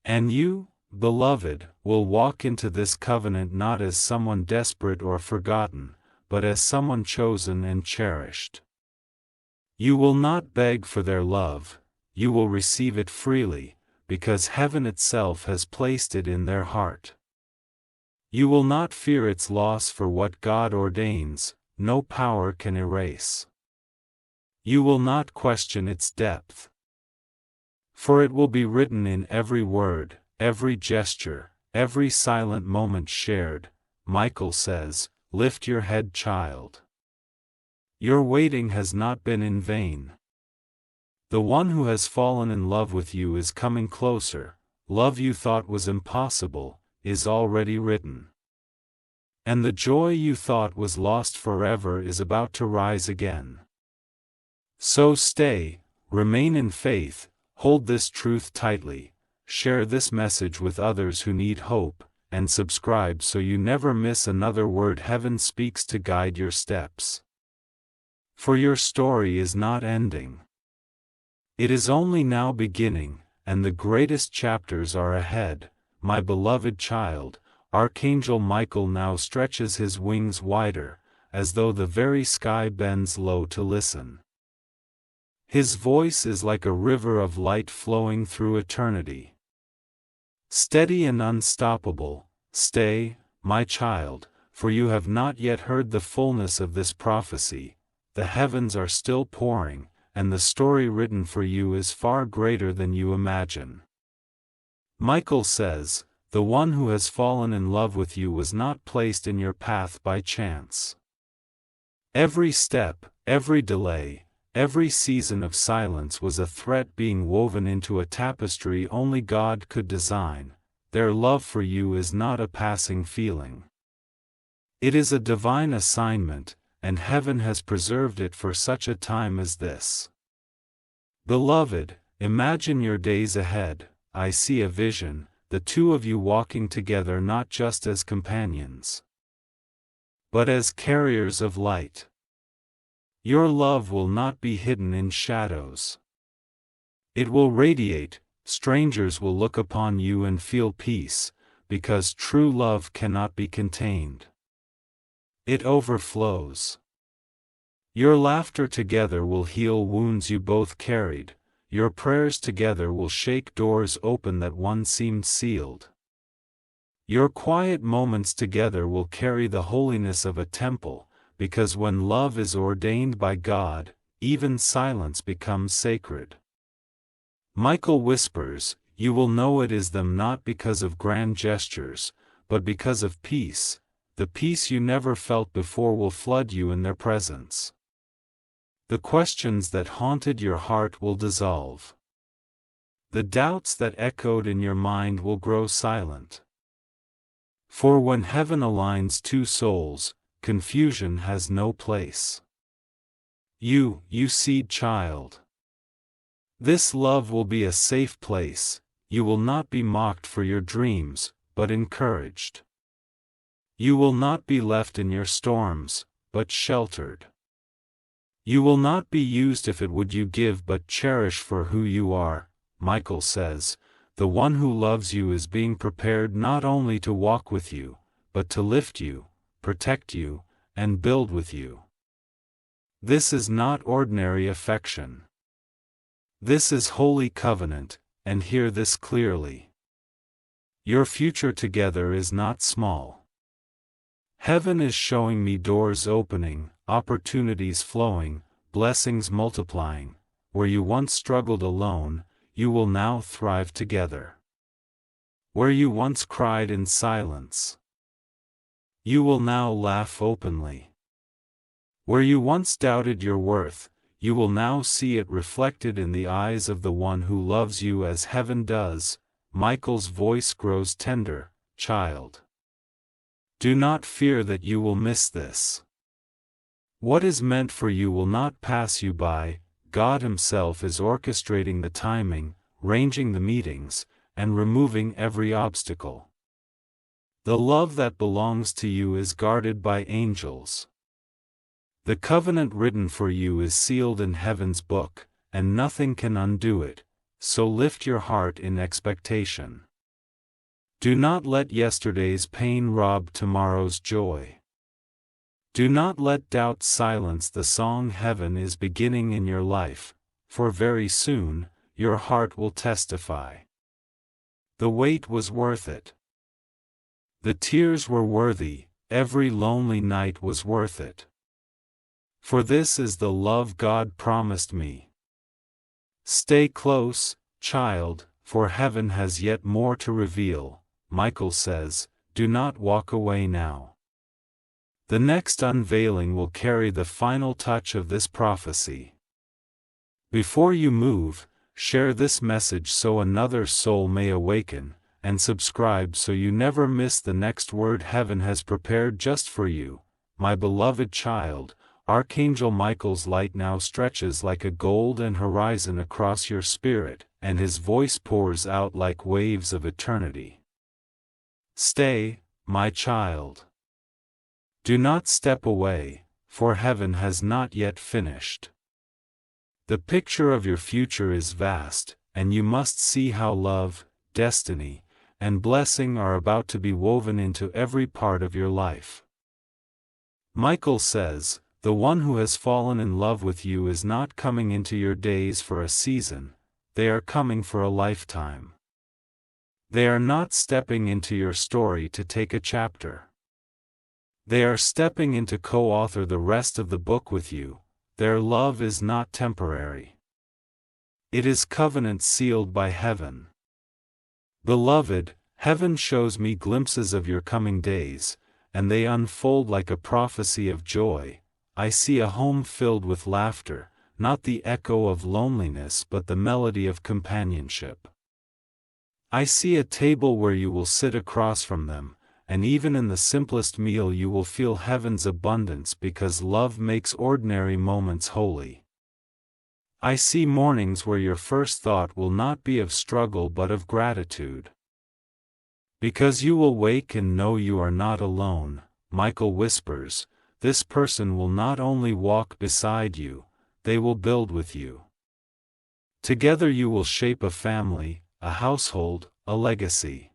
Speaker 1: And you, beloved, will walk into this covenant not as someone desperate or forgotten, but as someone chosen and cherished. You will not beg for their love, you will receive it freely, because heaven itself has placed it in their heart. You will not fear its loss, for what God ordains, no power can erase. You will not question its depth, for it will be written in every word, every gesture, every silent moment shared. Michael says, lift your head, child. Your waiting has not been in vain. The one who has fallen in love with you is coming closer. Love you thought was impossible is already written. And the joy you thought was lost forever is about to rise again. So stay, remain in faith, hold this truth tightly, share this message with others who need hope, and subscribe so you never miss another word heaven speaks to guide your steps. For your story is not ending. It is only now beginning, and the greatest chapters are ahead, my beloved child. Archangel Michael now stretches his wings wider, as though the very sky bends low to listen. His voice is like a river of light flowing through eternity. Steady and unstoppable, stay, my child, for you have not yet heard the fullness of this prophecy. The heavens are still pouring, and the story written for you is far greater than you imagine. Michael says, the one who has fallen in love with you was not placed in your path by chance. Every step, every delay, every season of silence was a thread being woven into a tapestry only God could design. Their love for you is not a passing feeling. It is a divine assignment, and heaven has preserved it for such a time as this. Beloved, imagine your days ahead. I see a vision, the two of you walking together not just as companions, but as carriers of light. Your love will not be hidden in shadows. It will radiate. Strangers will look upon you and feel peace, because true love cannot be contained. It overflows. Your laughter together will heal wounds you both carried. Your prayers together will shake doors open that once seemed sealed. Your quiet moments together will carry the holiness of a temple, because when love is ordained by God, even silence becomes sacred. Michael whispers, you will know it is them not because of grand gestures, but because of peace. The peace you never felt before will flood you in their presence. The questions that haunted your heart will dissolve. The doubts that echoed in your mind will grow silent. For when heaven aligns two souls, confusion has no place. You seed child. This love will be a safe place. You will not be mocked for your dreams, but encouraged. You will not be left in your storms, but sheltered. You will not be used if it would you give but cherish for who you are. Michael says, the one who loves you is being prepared not only to walk with you, but to lift you, protect you, and build with you. This is not ordinary affection. This is holy covenant, and hear this clearly. Your future together is not small. Heaven is showing me doors opening, opportunities flowing, blessings multiplying. Where you once struggled alone, you will now thrive together. Where you once cried in silence, you will now laugh openly. Where you once doubted your worth, you will now see it reflected in the eyes of the one who loves you as heaven does. Michael's voice grows tender, child. Do not fear that you will miss this. What is meant for you will not pass you by. God Himself is orchestrating the timing, arranging the meetings, and removing every obstacle. The love that belongs to you is guarded by angels. The covenant written for you is sealed in heaven's book, and nothing can undo it, so lift your heart in expectation. Do not let yesterday's pain rob tomorrow's joy. Do not let doubt silence the song heaven is beginning in your life, for very soon, your heart will testify. The wait was worth it. The tears were worthy, every lonely night was worth it. For this is the love God promised me. Stay close, child, for heaven has yet more to reveal. Michael says, do not walk away now. The next unveiling will carry the final touch of this prophecy. Before you move, share this message so another soul may awaken, and subscribe so you never miss the next word heaven has prepared just for you. My beloved child, Archangel Michael's light now stretches like a golden horizon across your spirit, and his voice pours out like waves of eternity. Stay, my child. Do not step away, for heaven has not yet finished. The picture of your future is vast, and you must see how love, destiny, and blessing are about to be woven into every part of your life. Michael says, the one who has fallen in love with you is not coming into your days for a season, they are coming for a lifetime. They are not stepping into your story to take a chapter. They are stepping in to co-author the rest of the book with you. Their love is not temporary. It is covenant sealed by heaven. Beloved, heaven shows me glimpses of your coming days, and they unfold like a prophecy of joy. I see a home filled with laughter, not the echo of loneliness but the melody of companionship. I see a table where you will sit across from them, and even in the simplest meal you will feel heaven's abundance because love makes ordinary moments holy. I see mornings where your first thought will not be of struggle but of gratitude. Because you will wake and know you are not alone, Michael whispers, this person will not only walk beside you, they will build with you. Together you will shape a family, a household, a legacy.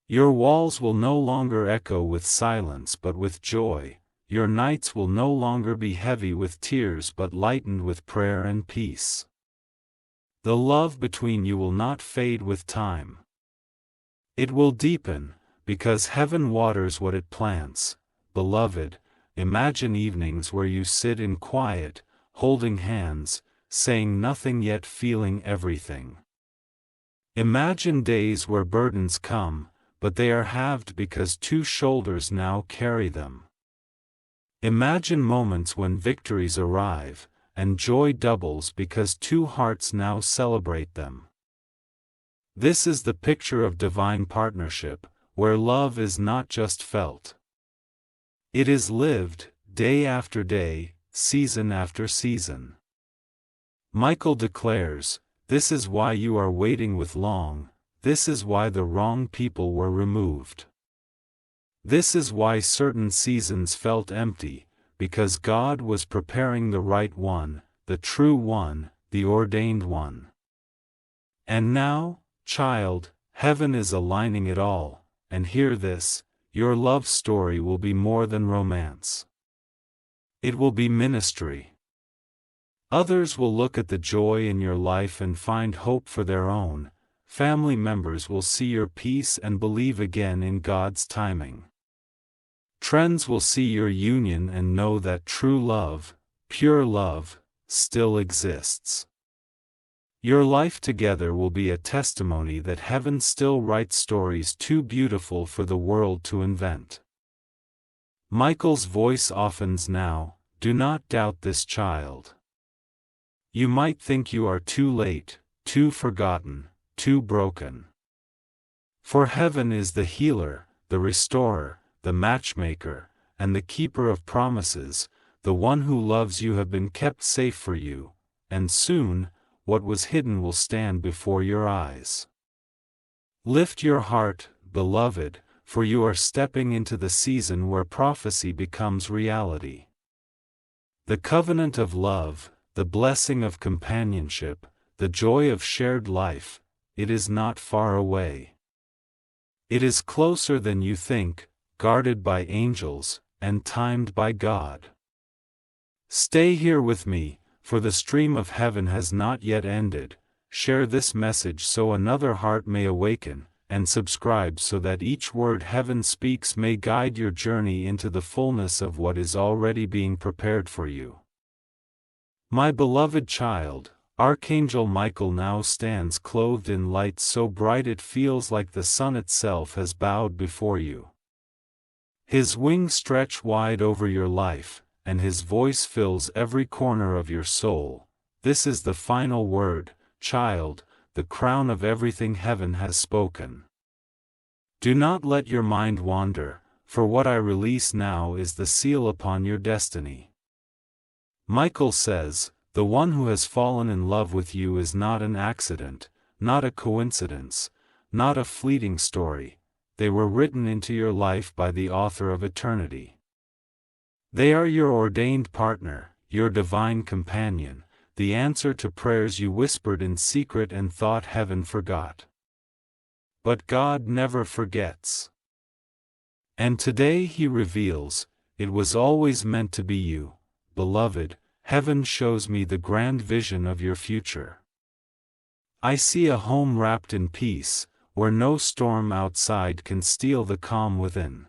Speaker 1: Your walls will no longer echo with silence but with joy. Your nights will no longer be heavy with tears but lightened with prayer and peace. The love between you will not fade with time. It will deepen, because heaven waters what it plants. Beloved, imagine evenings where you sit in quiet, holding hands, saying nothing yet feeling everything. Imagine days where burdens come, but they are halved because two shoulders now carry them. Imagine moments when victories arrive, and joy doubles because two hearts now celebrate them. This is the picture of divine partnership, where love is not just felt. It is lived, day after day, season after season. Michael declares, this is why you are waiting with long, this is why the wrong people were removed. This is why certain seasons felt empty, because God was preparing the right one, the true one, the ordained one. And now, child, heaven is aligning it all, and hear this, your love story will be more than romance. It will be ministry. Others will look at the joy in your life and find hope for their own. Family members will see your peace and believe again in God's timing. Friends will see your union and know that true love, pure love, still exists. Your life together will be a testimony that heaven still writes stories too beautiful for the world to invent. Michael's voice softens now, do not doubt this child. You might think you are too late, too forgotten, too broken. For heaven is the healer, the restorer, the matchmaker, and the keeper of promises. The one who loves you have been kept safe for you, and soon, what was hidden will stand before your eyes. Lift your heart, beloved, for you are stepping into the season where prophecy becomes reality. The covenant of love, the blessing of companionship, the joy of shared life, it is not far away. It is closer than you think, guarded by angels, and timed by God. Stay here with me, for the stream of heaven has not yet ended. Share this message so another heart may awaken, and subscribe so that each word heaven speaks may guide your journey into the fullness of what is already being prepared for you. My beloved child, Archangel Michael now stands clothed in light so bright it feels like the sun itself has bowed before you. His wings stretch wide over your life, and his voice fills every corner of your soul. this is the final word, child, the crown of everything heaven has spoken. Do not let your mind wander, for what I release now is the seal upon your destiny. Michael says, the one who has fallen in love with you is not an accident, not a coincidence, not a fleeting story. They were written into your life by the author of eternity. They are your ordained partner, your divine companion, the answer to prayers you whispered in secret and thought heaven forgot. But God never forgets. And today He reveals, it was always meant to be you, beloved. Heaven shows me the grand vision of your future. I see a home wrapped in peace, where no storm outside can steal the calm within.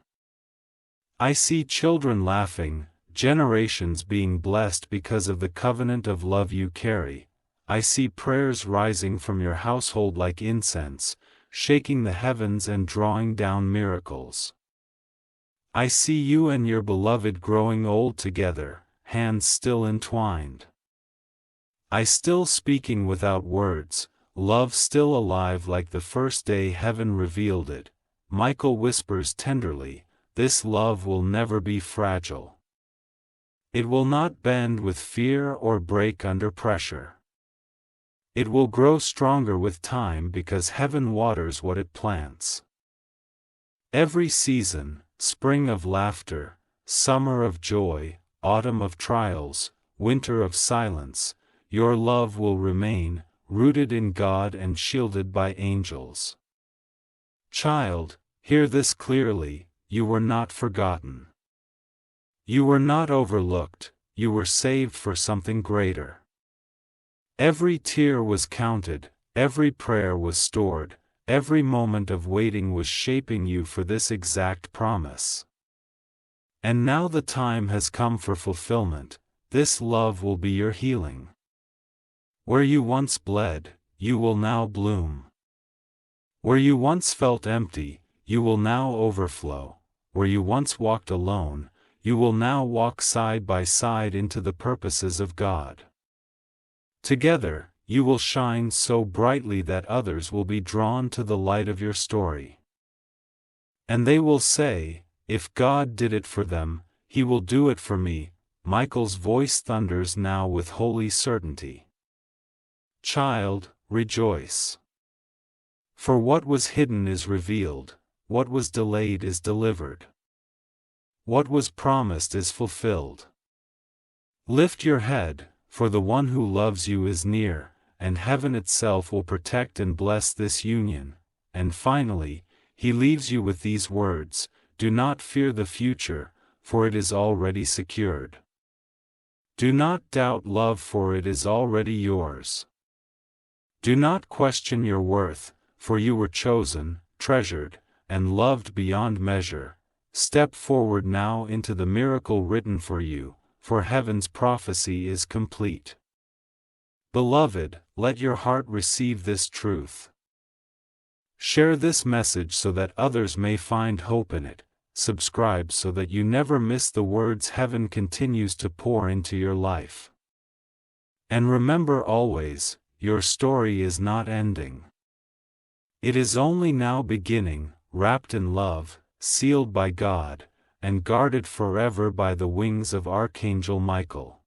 Speaker 1: I see children laughing, generations being blessed because of the covenant of love you carry. I see prayers rising from your household like incense, shaking the heavens and drawing down miracles. I see you and your beloved growing old together, hands still entwined. I still speaking without words, love still alive like the first day heaven revealed it. Michael whispers tenderly, this love will never be fragile. It will not bend with fear or break under pressure. It will grow stronger with time because heaven waters what it plants. Every season, spring of laughter, summer of joy, autumn of trials, winter of silence, your love will remain, rooted in God and shielded by angels. Child, hear this clearly, you were not forgotten. You were not overlooked, you were saved for something greater. Every tear was counted, every prayer was stored, every moment of waiting was shaping you for this exact promise. And now the time has come for fulfillment, this love will be your healing. Where you once bled, you will now bloom. Where you once felt empty, you will now overflow. Where you once walked alone, you will now walk side by side into the purposes of God. Together, you will shine so brightly that others will be drawn to the light of your story. And they will say, if God did it for them, He will do it for me. Michael's voice thunders now with holy certainty. Child, rejoice. For what was hidden is revealed, what was delayed is delivered. What was promised is fulfilled. Lift your head, for the one who loves you is near, and heaven itself will protect and bless this union. And finally, He leaves you with these words, do not fear the future, for it is already secured. Do not doubt love, for it is already yours. Do not question your worth, for you were chosen, treasured, and loved beyond measure. Step forward now into the miracle written for you, for heaven's prophecy is complete. Beloved, let your heart receive this truth. Share this message so that others may find hope in it. Subscribe so that you never miss the words heaven continues to pour into your life. And remember always, your story is not ending. It is only now beginning, wrapped in love, sealed by God, and guarded forever by the wings of Archangel Michael.